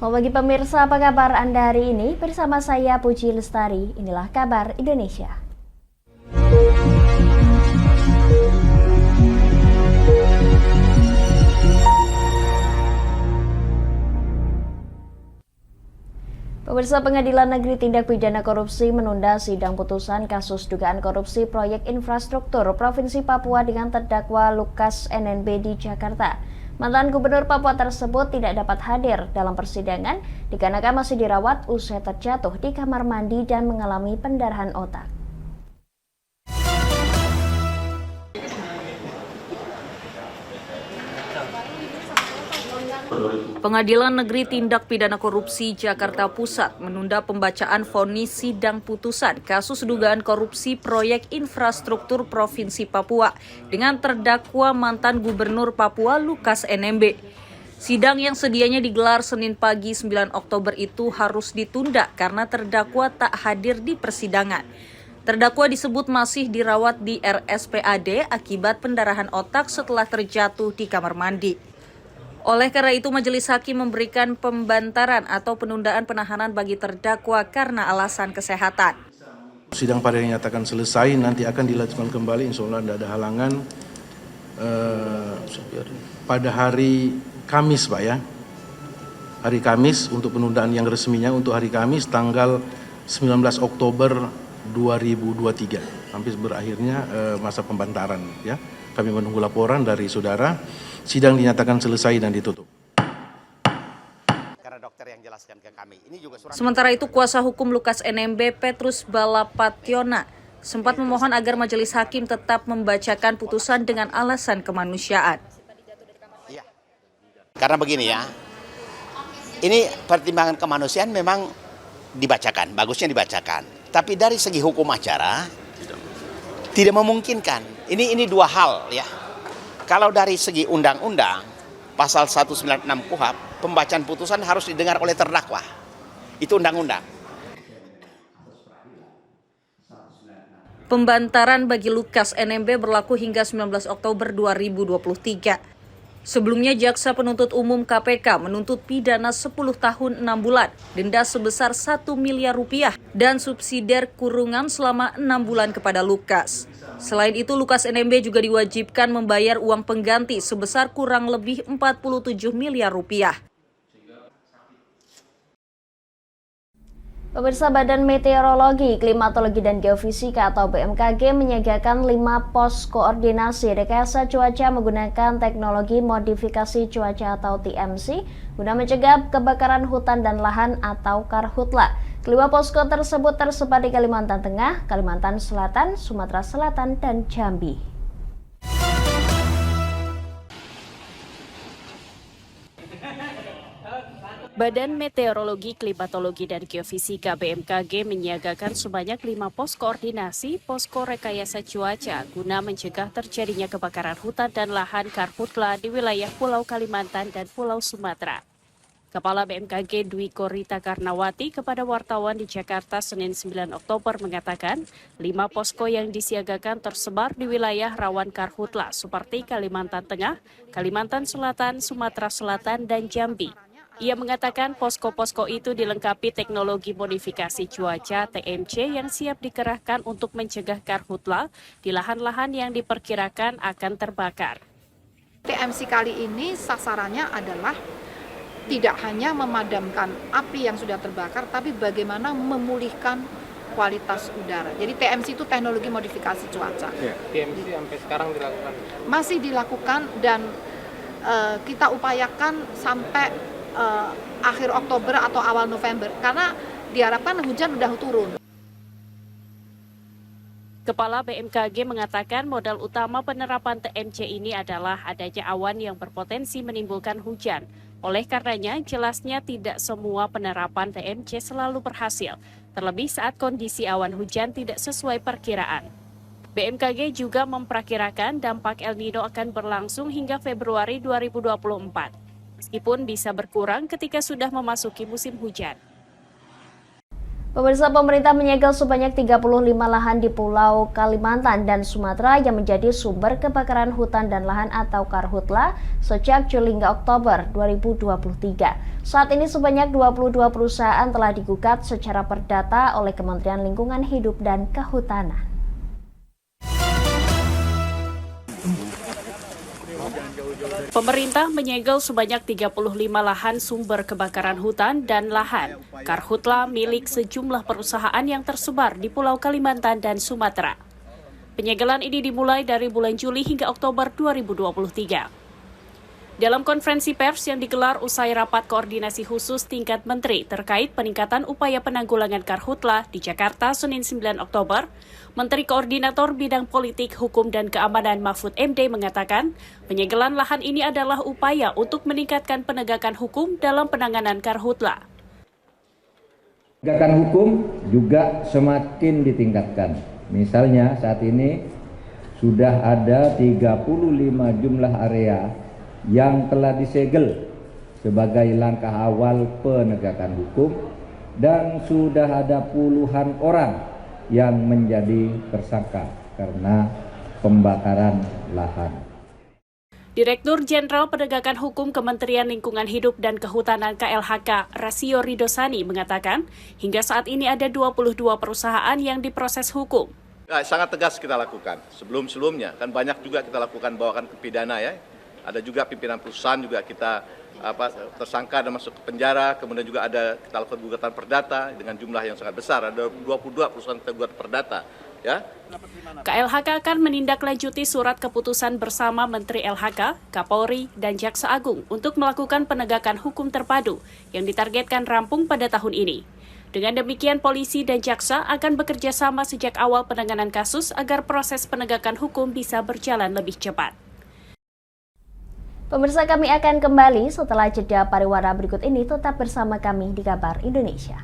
Selamat pagi pemirsa, apa kabar Anda hari ini? Bersama saya Puji Lestari, inilah kabar Indonesia. Pemirsa, Pengadilan Negeri Tindak Pidana Korupsi menunda sidang putusan kasus dugaan korupsi proyek infrastruktur Provinsi Papua dengan terdakwa Lukas NMB di Jakarta. Mantan Gubernur Papua tersebut tidak dapat hadir dalam persidangan dikarenakan masih dirawat usai terjatuh di kamar mandi dan mengalami pendarahan otak. Pengadilan Negeri Tindak Pidana Korupsi Jakarta Pusat menunda pembacaan vonis sidang putusan kasus dugaan korupsi proyek infrastruktur Provinsi Papua dengan terdakwa mantan Gubernur Papua Lukas NMB. Sidang yang sedianya digelar Senin pagi 9 Oktober itu harus ditunda karena terdakwa tak hadir di persidangan. Terdakwa disebut masih dirawat di RSPAD akibat pendarahan otak setelah terjatuh di kamar mandi. Oleh karena itu, Majelis Hakim memberikan pembantaran atau penundaan penahanan bagi terdakwa karena alasan kesehatan. Sidang pada yang nyatakan selesai nanti akan dilanjutkan kembali, insya Allah tidak ada halangan pada hari Kamis, Pak ya. Hari Kamis untuk penundaan yang resminya untuk hari Kamis tanggal 19 Oktober 2023. Hampir berakhirnya masa pembantaran ya. Kami menunggu laporan dari saudara. Sidang dinyatakan selesai dan ditutup. Karena dokter yang jelaskan ke kami. Ini juga Sementara itu, kuasa hukum Lukas NMB Petrus Balapationa sempat memohon agar majelis hakim tetap membacakan putusan dengan alasan kemanusiaan. Iya. Karena begini ya, ini pertimbangan kemanusiaan memang dibacakan, bagusnya dibacakan. Tapi dari segi hukum acara tidak memungkinkan. Ini dua hal ya. Kalau dari segi undang-undang, pasal 196 KUHP, pembacaan putusan harus didengar oleh terdakwa. Itu undang-undang. Pembantaran bagi Lukas NMB berlaku hingga 19 Oktober 2023. Sebelumnya, Jaksa Penuntut Umum KPK menuntut pidana 10 tahun 6 bulan, denda sebesar 1 miliar rupiah, dan subsidiar kurungan selama 6 bulan kepada Lukas. Selain itu, Lukas NMB juga diwajibkan membayar uang pengganti sebesar kurang lebih 47 miliar rupiah. Pemirsa, Badan Meteorologi, Klimatologi dan Geofisika atau BMKG menyiagakan 5 pos koordinasi rekayasa cuaca menggunakan teknologi modifikasi cuaca atau TMC guna mencegah kebakaran hutan dan lahan atau karhutla. Kelima posko tersebut tersebar di Kalimantan Tengah, Kalimantan Selatan, Sumatera Selatan, dan Jambi. Badan Meteorologi, Klimatologi, dan Geofisika BMKG menyiagakan sebanyak 5 pos koordinasi posko rekayasa cuaca guna mencegah terjadinya kebakaran hutan dan lahan karhutla di wilayah Pulau Kalimantan dan Pulau Sumatera. Kepala BMKG Dwi Korita Karnawati kepada wartawan di Jakarta Senin 9 Oktober mengatakan 5 posko yang disiagakan tersebar di wilayah rawan karhutla seperti Kalimantan Tengah, Kalimantan Selatan, Sumatera Selatan, dan Jambi. Ia mengatakan posko-posko itu dilengkapi teknologi modifikasi cuaca TMC yang siap dikerahkan untuk mencegah karhutla di lahan-lahan yang diperkirakan akan terbakar. TMC kali ini sasarannya adalah tidak hanya memadamkan api yang sudah terbakar, tapi bagaimana memulihkan kualitas udara. Jadi TMC itu teknologi modifikasi cuaca. Ya, TMC sampai sekarang dilakukan? Masih dilakukan dan kita upayakan sampai akhir Oktober atau awal November, karena diharapkan hujan sudah turun. Kepala BMKG mengatakan modal utama penerapan TMC ini adalah adanya awan yang berpotensi menimbulkan hujan. Oleh karenanya, jelasnya tidak semua penerapan TMC selalu berhasil, terlebih saat kondisi awan hujan tidak sesuai perkiraan. BMKG juga memperkirakan dampak El Nino akan berlangsung hingga Februari 2024, meskipun bisa berkurang ketika sudah memasuki musim hujan. Pemirsa, pemerintah menyegel sebanyak 35 lahan di Pulau Kalimantan dan Sumatera yang menjadi sumber kebakaran hutan dan lahan atau karhutla sejak Juli hingga Oktober 2023. Saat ini sebanyak 22 perusahaan telah digugat secara perdata oleh Kementerian Lingkungan Hidup dan Kehutanan. Pemerintah menyegel sebanyak 35 lahan sumber kebakaran hutan dan lahan karhutla milik sejumlah perusahaan yang tersebar di Pulau Kalimantan dan Sumatera. Penyegelan ini dimulai dari bulan Juli hingga Oktober 2023. Dalam konferensi pers yang digelar usai rapat koordinasi khusus tingkat menteri terkait peningkatan upaya penanggulangan karhutla di Jakarta Senin 9 Oktober, Menteri Koordinator Bidang Politik, Hukum, dan Keamanan Mahfud MD mengatakan penyegelan lahan ini adalah upaya untuk meningkatkan penegakan hukum dalam penanganan karhutla. Penegakan hukum juga semakin ditingkatkan. Misalnya saat ini sudah ada 35 jumlah area yang telah disegel sebagai langkah awal penegakan hukum dan sudah ada puluhan orang yang menjadi tersangka karena pembakaran lahan. Direktur Jenderal Penegakan Hukum Kementerian Lingkungan Hidup dan Kehutanan KLHK, Rasio Ridosani mengatakan, hingga saat ini ada 22 perusahaan yang diproses hukum. Sangat tegas kita lakukan. Sebelum-sebelumnya kan banyak juga kita lakukan bawakan ke pidana ya. Ada juga pimpinan perusahaan juga kita tersangka dan masuk ke penjara, kemudian juga ada kita lakukan gugatan perdata dengan jumlah yang sangat besar, ada 22 perusahaan kita gugat perdata. Ya. KLHK akan menindaklanjuti surat keputusan bersama Menteri LHK, Kapolri, dan Jaksa Agung untuk melakukan penegakan hukum terpadu yang ditargetkan rampung pada tahun ini. Dengan demikian, polisi dan jaksa akan bekerja sama sejak awal penanganan kasus agar proses penegakan hukum bisa berjalan lebih cepat. Pemirsa, kami akan kembali setelah jeda pariwara berikut ini. Tetap bersama kami di Kabar Indonesia.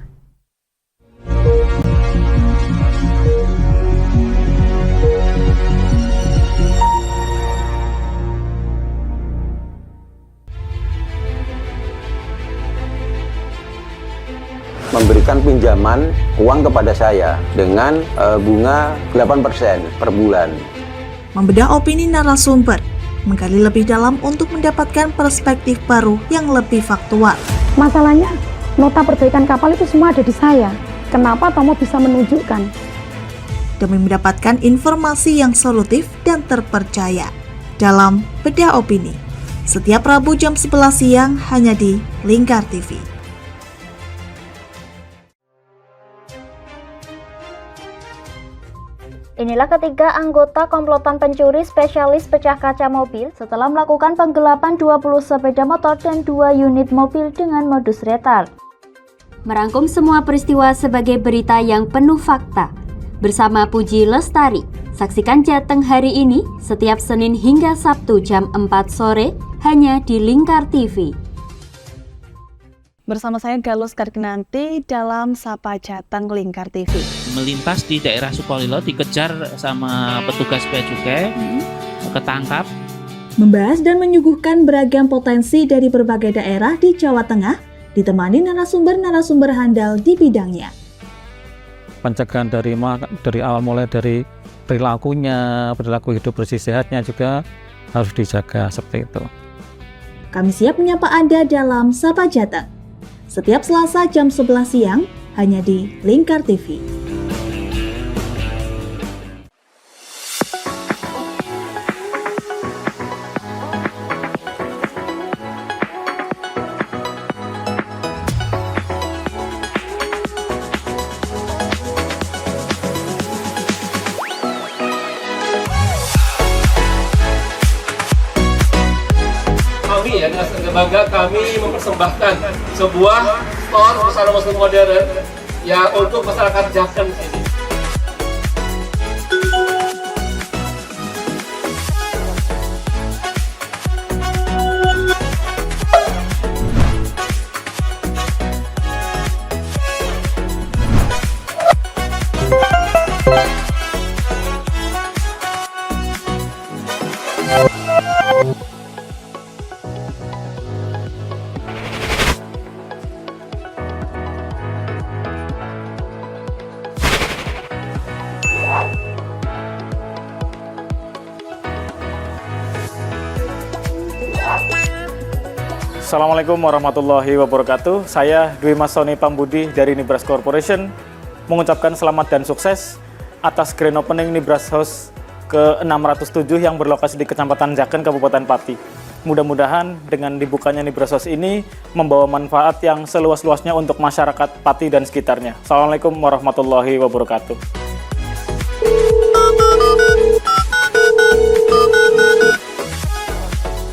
Memberikan pinjaman uang kepada saya dengan bunga 8% per bulan. Membedah opini narasumber, menggali lebih dalam untuk mendapatkan perspektif baru yang lebih faktual. Masalahnya, nota perbaikan kapal itu semua ada di saya. Kenapa Tomo bisa menunjukkan? Demi mendapatkan informasi yang solutif dan terpercaya dalam Bedah Opini. Setiap Rabu jam 11 siang hanya di Lingkar TV. Inilah ketiga anggota komplotan pencuri spesialis pecah kaca mobil setelah melakukan penggelapan 20 sepeda motor dan 2 unit mobil dengan modus retal. Merangkum semua peristiwa sebagai berita yang penuh fakta. Bersama Puji Lestari, saksikan Jateng hari ini setiap Senin hingga Sabtu jam 4 sore hanya di Lingkar TV. Bersama saya Galus Kargnanti dalam Sapa Jateng Lingkar TV. Melintas di daerah Sukolilo dikejar sama petugas bea cukai, ketangkap. Membahas dan menyuguhkan beragam potensi dari berbagai daerah di Jawa Tengah, ditemani narasumber-narasumber handal di bidangnya. Pencegahan dari awal mulai dari perilakunya, perilaku hidup bersih sehatnya juga harus dijaga seperti itu. Kami siap menyapa Anda dalam Sapa Jateng. Setiap Selasa jam 11 siang hanya di Lingkar TV. Kami ya dengan bangga kami mempersembahkan sebuah store busana muslim modern ya untuk masyarakat Jateng ini. Assalamualaikum warahmatullahi wabarakatuh. Saya Dwi Mas Sony Pambudi dari Nibras Corporation mengucapkan selamat dan sukses atas grand opening Nibras House ke-607 yang berlokasi di Kecamatan Jaken, Kabupaten Pati. Mudah-mudahan dengan dibukanya Nibras House ini membawa manfaat yang seluas-luasnya untuk masyarakat Pati dan sekitarnya. Assalamualaikum warahmatullahi wabarakatuh.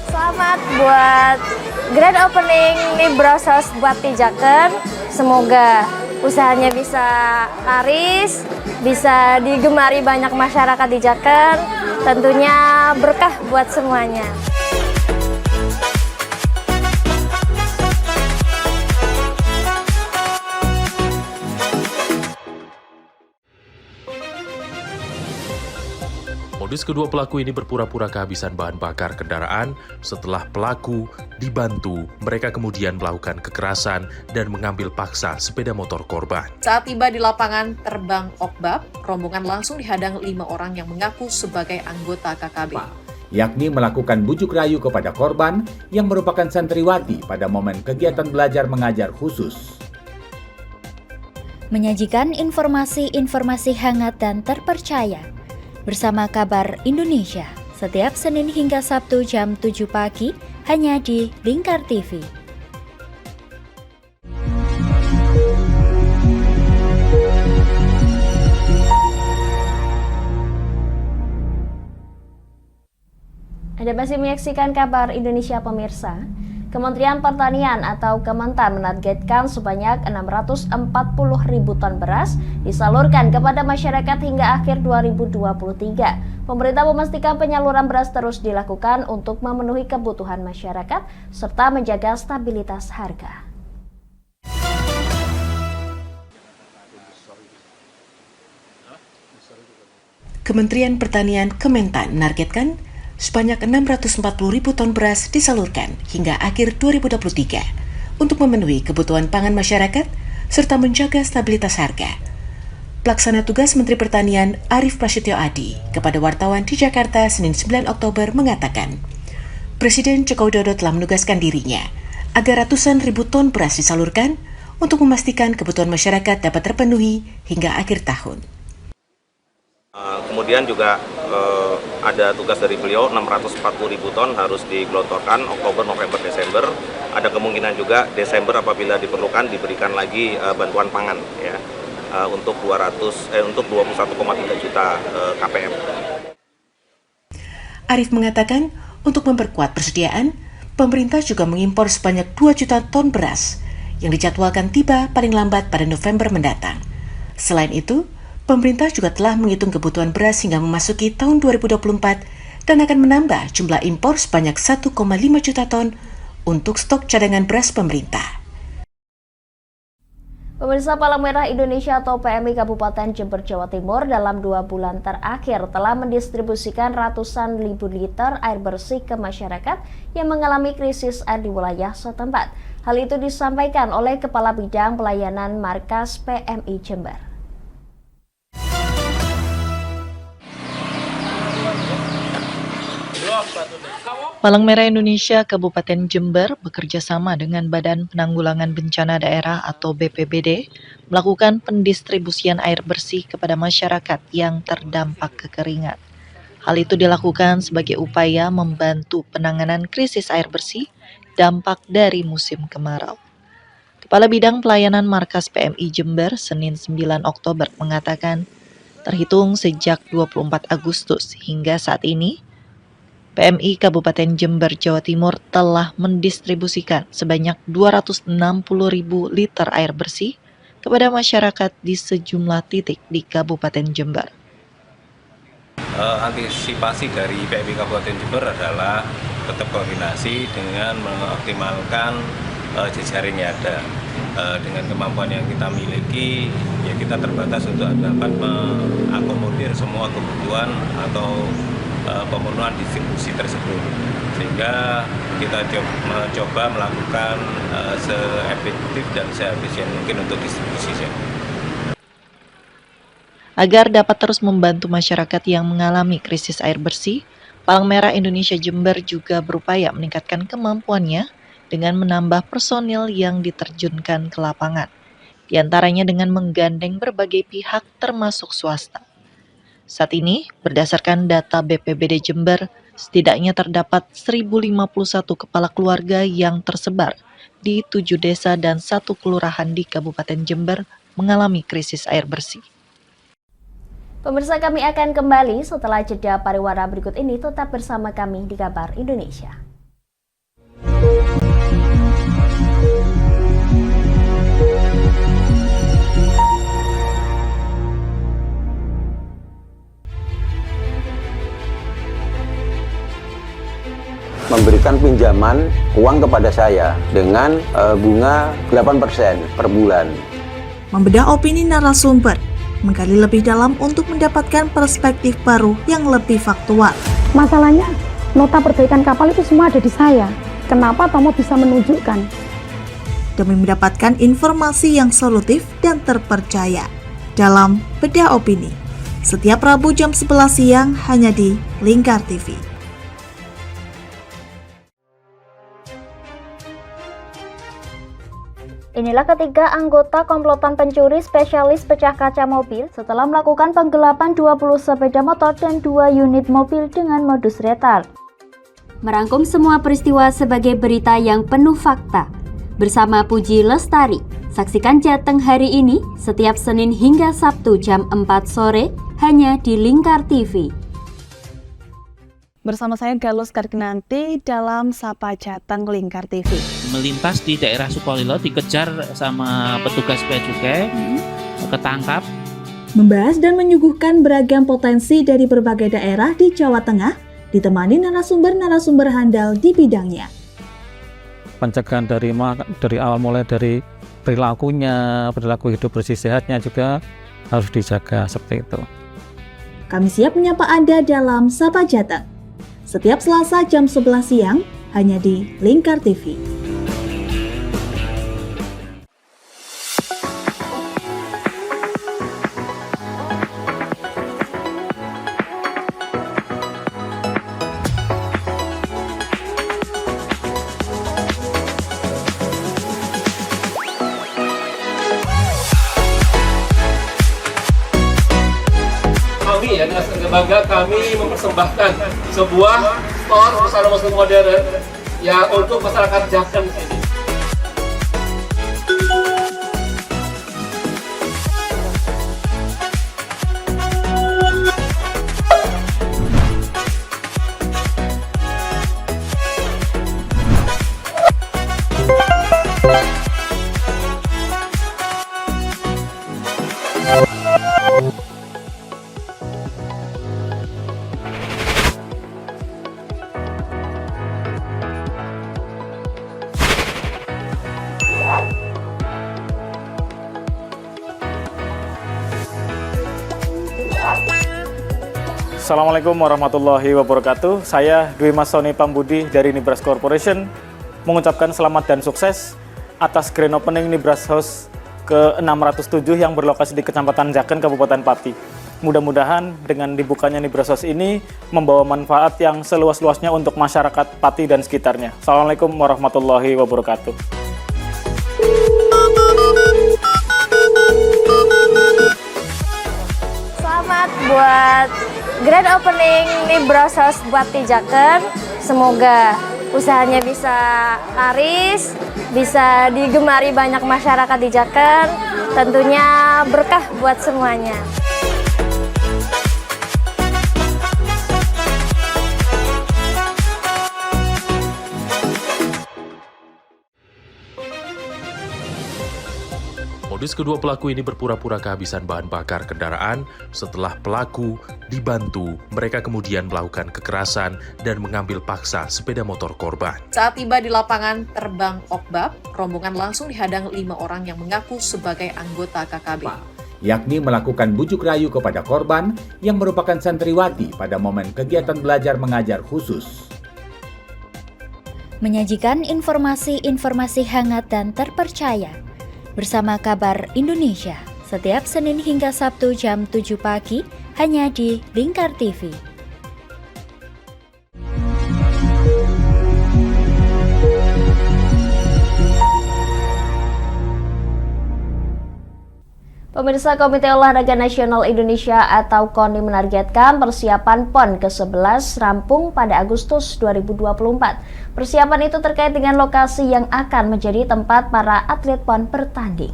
Selamat buat grand opening Nibras House Pati Jaken. Semoga usahanya bisa laris, bisa digemari banyak masyarakat di Jaken. Tentunya berkah buat semuanya. Modus kedua pelaku ini berpura-pura kehabisan bahan bakar kendaraan. Setelah pelaku dibantu, mereka kemudian melakukan kekerasan dan mengambil paksa sepeda motor korban. Saat tiba di lapangan terbang Okbab, rombongan langsung dihadang 5 orang yang mengaku sebagai anggota KKB. Yakni melakukan bujuk rayu kepada korban yang merupakan santriwati pada momen kegiatan belajar mengajar khusus. Menyajikan informasi-informasi hangat dan terpercaya bersama Kabar Indonesia, setiap Senin hingga Sabtu jam 7 pagi, hanya di Lingkar TV. Anda masih menyaksikan Kabar Indonesia pemirsa. Kementerian Pertanian atau Kementan menargetkan sebanyak 640.000 ton beras disalurkan kepada masyarakat hingga akhir 2023. Pemerintah memastikan penyaluran beras terus dilakukan untuk memenuhi kebutuhan masyarakat serta menjaga stabilitas harga. Kementerian Pertanian Kementan menargetkan sebanyak 640.000 ton beras disalurkan hingga akhir 2023 untuk memenuhi kebutuhan pangan masyarakat serta menjaga stabilitas harga. Pelaksana tugas Menteri Pertanian Arief Prasetyo Adi kepada wartawan di Jakarta Senin 9 Oktober mengatakan, Presiden Joko Widodo telah menugaskan dirinya agar ratusan ribu ton beras disalurkan untuk memastikan kebutuhan masyarakat dapat terpenuhi hingga akhir tahun. Kemudian juga ada tugas dari beliau 640.000 ton harus digelontorkan Oktober, November, Desember. Ada kemungkinan juga Desember apabila diperlukan diberikan lagi bantuan pangan ya untuk 21,3 juta KPM. Arief mengatakan untuk memperkuat persediaan, pemerintah juga mengimpor sebanyak 2 juta ton beras yang dijadwalkan tiba paling lambat pada November mendatang. Selain itu, pemerintah juga telah menghitung kebutuhan beras hingga memasuki tahun 2024 dan akan menambah jumlah impor sebanyak 1,5 juta ton untuk stok cadangan beras pemerintah. Pemirsa, Palang Merah Indonesia atau PMI Kabupaten Jember, Jawa Timur dalam 2 bulan terakhir telah mendistribusikan ratusan ribu liter air bersih ke masyarakat yang mengalami krisis air di wilayah setempat. Hal itu disampaikan oleh Kepala Bidang Pelayanan Markas PMI Jember. Palang Merah Indonesia Kabupaten Jember bekerja sama dengan Badan Penanggulangan Bencana Daerah atau BPBD melakukan pendistribusian air bersih kepada masyarakat yang terdampak kekeringan. Hal itu dilakukan sebagai upaya membantu penanganan krisis air bersih dampak dari musim kemarau. Kepala Bidang Pelayanan Markas PMI Jember Senin 9 Oktober mengatakan, terhitung sejak 24 Agustus hingga saat ini, PMI Kabupaten Jember, Jawa Timur telah mendistribusikan sebanyak 260.000 liter air bersih kepada masyarakat di sejumlah titik di Kabupaten Jember. Antisipasi dari PMI Kabupaten Jember adalah tetap koordinasi dengan mengoptimalkan jejaring yang ada. Dengan kemampuan yang kita miliki, ya kita terbatas untuk dapat mengakomodir semua kebutuhan atau pemenuhan distribusi tersebut, sehingga kita mencoba melakukan seefektif dan seefisien mungkin untuk distribusinya. Agar dapat terus membantu masyarakat yang mengalami krisis air bersih, Palang Merah Indonesia Jember juga berupaya meningkatkan kemampuannya dengan menambah personil yang diterjunkan ke lapangan, di antaranya dengan menggandeng berbagai pihak termasuk swasta. Saat ini, berdasarkan data BPBD Jember, setidaknya terdapat 1.051 kepala keluarga yang tersebar di 7 desa dan 1 kelurahan di Kabupaten Jember mengalami krisis air bersih. Pemirsa, kami akan kembali setelah jeda pariwara berikut ini. Tetap bersama kami di Kabar Indonesia. Memberikan pinjaman uang kepada saya dengan bunga 8% per bulan. Membedah opini narasumber, menggali lebih dalam untuk mendapatkan perspektif baru yang lebih faktual. Masalahnya, nota perbaikan kapal itu semua ada di saya. Kenapa Tomo bisa menunjukkan? Demi mendapatkan informasi yang solutif dan terpercaya dalam Bedah Opini. Setiap Rabu jam 11 siang hanya di Lingkar TV. Inilah ketiga anggota komplotan pencuri spesialis pecah kaca mobil setelah melakukan penggelapan 20 sepeda motor dan 2 unit mobil dengan modus retal. Merangkum semua peristiwa sebagai berita yang penuh fakta. Bersama Puji Lestari, saksikan Jateng hari ini setiap Senin hingga Sabtu jam 4 sore hanya di Lingkar TV. Bersama saya Galus Karginanti dalam Sapa Jateng Lingkar TV. Melintas di daerah Sukolilo dikejar sama petugas bea cukai, ketangkap. Membahas dan menyuguhkan beragam potensi dari berbagai daerah di Jawa Tengah, ditemani narasumber-narasumber handal di bidangnya. Pencegahan dari awal mulai dari perilakunya, perilaku hidup bersih sehatnya juga harus dijaga seperti itu. Kami siap menyapa Anda dalam Sapa Jateng. Setiap Selasa jam 11 siang hanya di Lingkar TV. Kami dengan bangga kami mempersembahkan sebuah store busana muslim modern ya untuk masyarakat Jateng sini. Assalamualaikum warahmatullahi wabarakatuh. Saya Dwi Masoni Pambudi dari Nibras Corporation mengucapkan selamat dan sukses atas grand opening Nibras House ke-607 yang berlokasi di Kecamatan Jaken, Kabupaten Pati. Mudah-mudahan dengan dibukanya Nibras House ini membawa manfaat yang seluas-luasnya untuk masyarakat Pati dan sekitarnya. Assalamualaikum warahmatullahi wabarakatuh. Selamat buat grand opening Nibras House buat di Jaken. Semoga usahanya bisa laris, bisa digemari banyak masyarakat di Jaken. Tentunya berkah buat semuanya. Modus kedua pelaku ini berpura-pura kehabisan bahan bakar kendaraan. Setelah pelaku dibantu, mereka kemudian melakukan kekerasan dan mengambil paksa sepeda motor korban. Saat tiba di lapangan terbang Okbab, rombongan langsung dihadang 5 orang yang mengaku sebagai anggota KKB. Yakni melakukan bujuk rayu kepada korban yang merupakan santriwati pada momen kegiatan belajar mengajar khusus. Menyajikan informasi-informasi hangat dan terpercaya bersama Kabar Indonesia setiap Senin hingga Sabtu jam 7 pagi hanya di Lingkar TV. Pemirsa, Komite Olahraga Nasional Indonesia atau KONI menargetkan persiapan PON ke-11 rampung pada Agustus 2024. Persiapan itu terkait dengan lokasi yang akan menjadi tempat para atlet PON bertanding.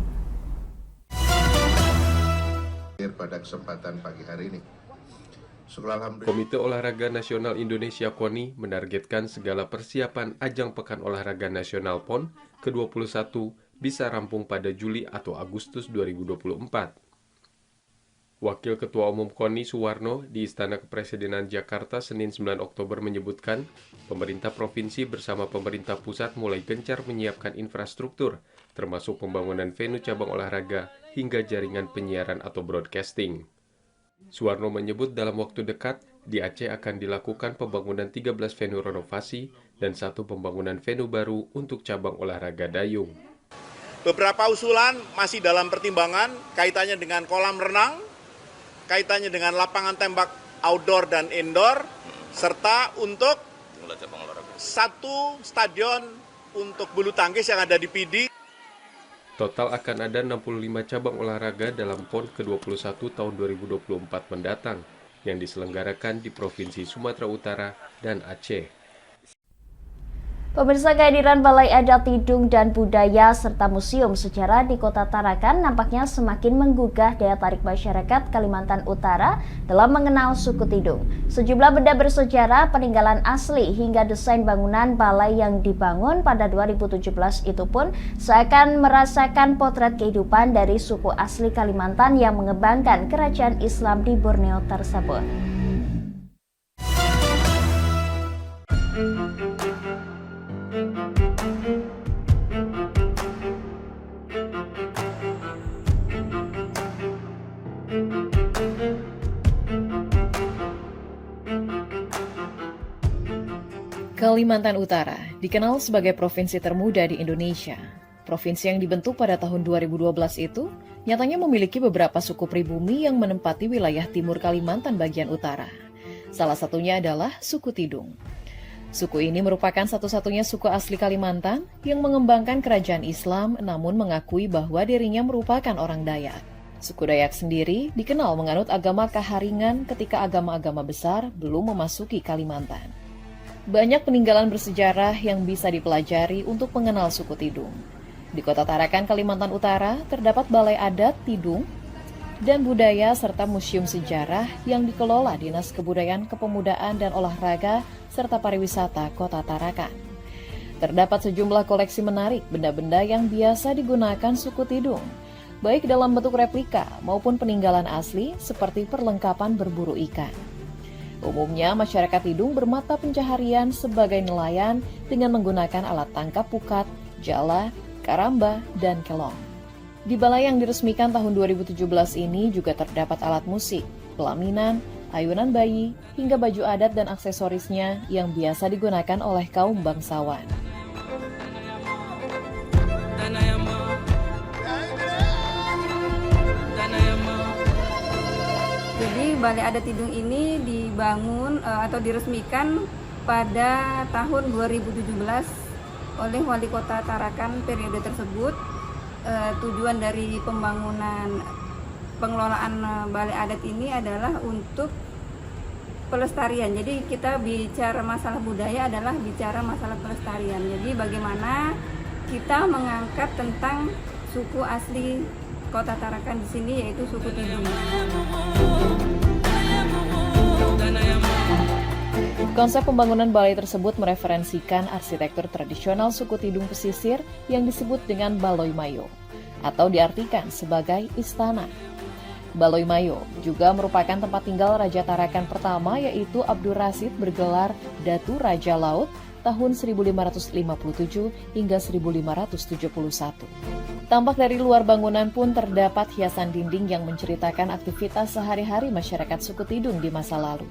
Pada kesempatan pagi hari ini, Komite Olahraga Nasional Indonesia KONI menargetkan segala persiapan ajang Pekan Olahraga Nasional PON ke-21 bisa rampung pada Juli atau Agustus 2024. Wakil Ketua Umum KONI Suwarno di Istana Kepresidenan Jakarta Senin 9 Oktober menyebutkan, pemerintah provinsi bersama pemerintah pusat mulai gencar menyiapkan infrastruktur, termasuk pembangunan venue cabang olahraga hingga jaringan penyiaran atau broadcasting. Suwarno menyebut dalam waktu dekat, di Aceh akan dilakukan pembangunan 13 venue renovasi dan 1 pembangunan venue baru untuk cabang olahraga dayung. Beberapa usulan masih dalam pertimbangan kaitannya dengan kolam renang, kaitannya dengan lapangan tembak outdoor dan indoor, serta untuk 1 stadion untuk bulu tangkis yang ada di PD. Total akan ada 65 cabang olahraga dalam PON ke-21 tahun 2024 mendatang yang diselenggarakan di Provinsi Sumatera Utara dan Aceh. Pemirsa, kehadiran Balai Adat Tidung dan Budaya serta Museum Sejarah di Kota Tarakan nampaknya semakin menggugah daya tarik masyarakat Kalimantan Utara dalam mengenal suku Tidung. Sejumlah benda bersejarah, peninggalan asli hingga desain bangunan balai yang dibangun pada 2017 itu pun seakan merasakan potret kehidupan dari suku asli Kalimantan yang mengembangkan kerajaan Islam di Borneo tersebut. Kalimantan Utara dikenal sebagai provinsi termuda di Indonesia. Provinsi yang dibentuk pada tahun 2012 itu nyatanya memiliki beberapa suku pribumi yang menempati wilayah timur Kalimantan bagian utara. Salah satunya adalah suku Tidung. Suku ini merupakan satu-satunya suku asli Kalimantan yang mengembangkan kerajaan Islam namun mengakui bahwa dirinya merupakan orang Dayak. Suku Dayak sendiri dikenal menganut agama Kaharingan ketika agama-agama besar belum memasuki Kalimantan. Banyak peninggalan bersejarah yang bisa dipelajari untuk mengenal suku Tidung. Di Kota Tarakan, Kalimantan Utara, terdapat Balai Adat Tidung dan Budaya serta Museum Sejarah yang dikelola Dinas Kebudayaan, Kepemudaan, dan Olahraga serta Pariwisata Kota Tarakan. Terdapat sejumlah koleksi menarik benda-benda yang biasa digunakan suku Tidung, baik dalam bentuk replika maupun peninggalan asli seperti perlengkapan berburu ikan. Umumnya, masyarakat Tidung bermata pencaharian sebagai nelayan dengan menggunakan alat tangkap pukat, jala, karamba, dan kelong. Di balai yang diresmikan tahun 2017 ini juga terdapat alat musik, pelaminan, ayunan bayi, hingga baju adat dan aksesorisnya yang biasa digunakan oleh kaum bangsawan. Jadi Balai Adat Tidung ini dibangun atau diresmikan pada tahun 2017 oleh Wali Kota Tarakan periode tersebut. Tujuan dari pengelolaan Balai Adat ini adalah untuk pelestarian. Jadi kita bicara masalah budaya adalah bicara masalah pelestarian. Jadi bagaimana kita mengangkat tentang suku asli Kota Tarakan di sini, yaitu suku Tidung. Konsep pembangunan balai tersebut mereferensikan arsitektur tradisional suku Tidung pesisir yang disebut dengan Baloi Mayo, atau diartikan sebagai istana. Baloi Mayo juga merupakan tempat tinggal Raja Tarakan pertama, yaitu Abdur Rasid bergelar Datu Raja Laut tahun 1557 hingga 1571. Tampak dari luar bangunan pun terdapat hiasan dinding yang menceritakan aktivitas sehari-hari masyarakat suku Tidung di masa lalu.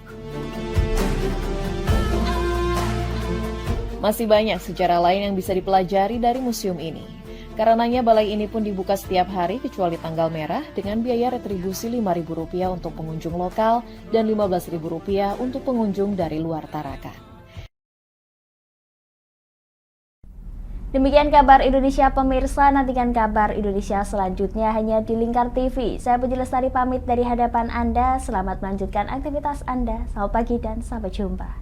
Masih banyak sejarah lain yang bisa dipelajari dari museum ini. Karenanya balai ini pun dibuka setiap hari kecuali tanggal merah dengan biaya retribusi Rp5.000 untuk pengunjung lokal dan Rp15.000 untuk pengunjung dari luar Tarakan. Demikian kabar Indonesia pemirsa, nantikan kabar Indonesia selanjutnya hanya di Lingkar TV. Saya Puji Lestari pamit dari hadapan Anda, selamat melanjutkan aktivitas Anda. Selamat pagi dan sampai jumpa.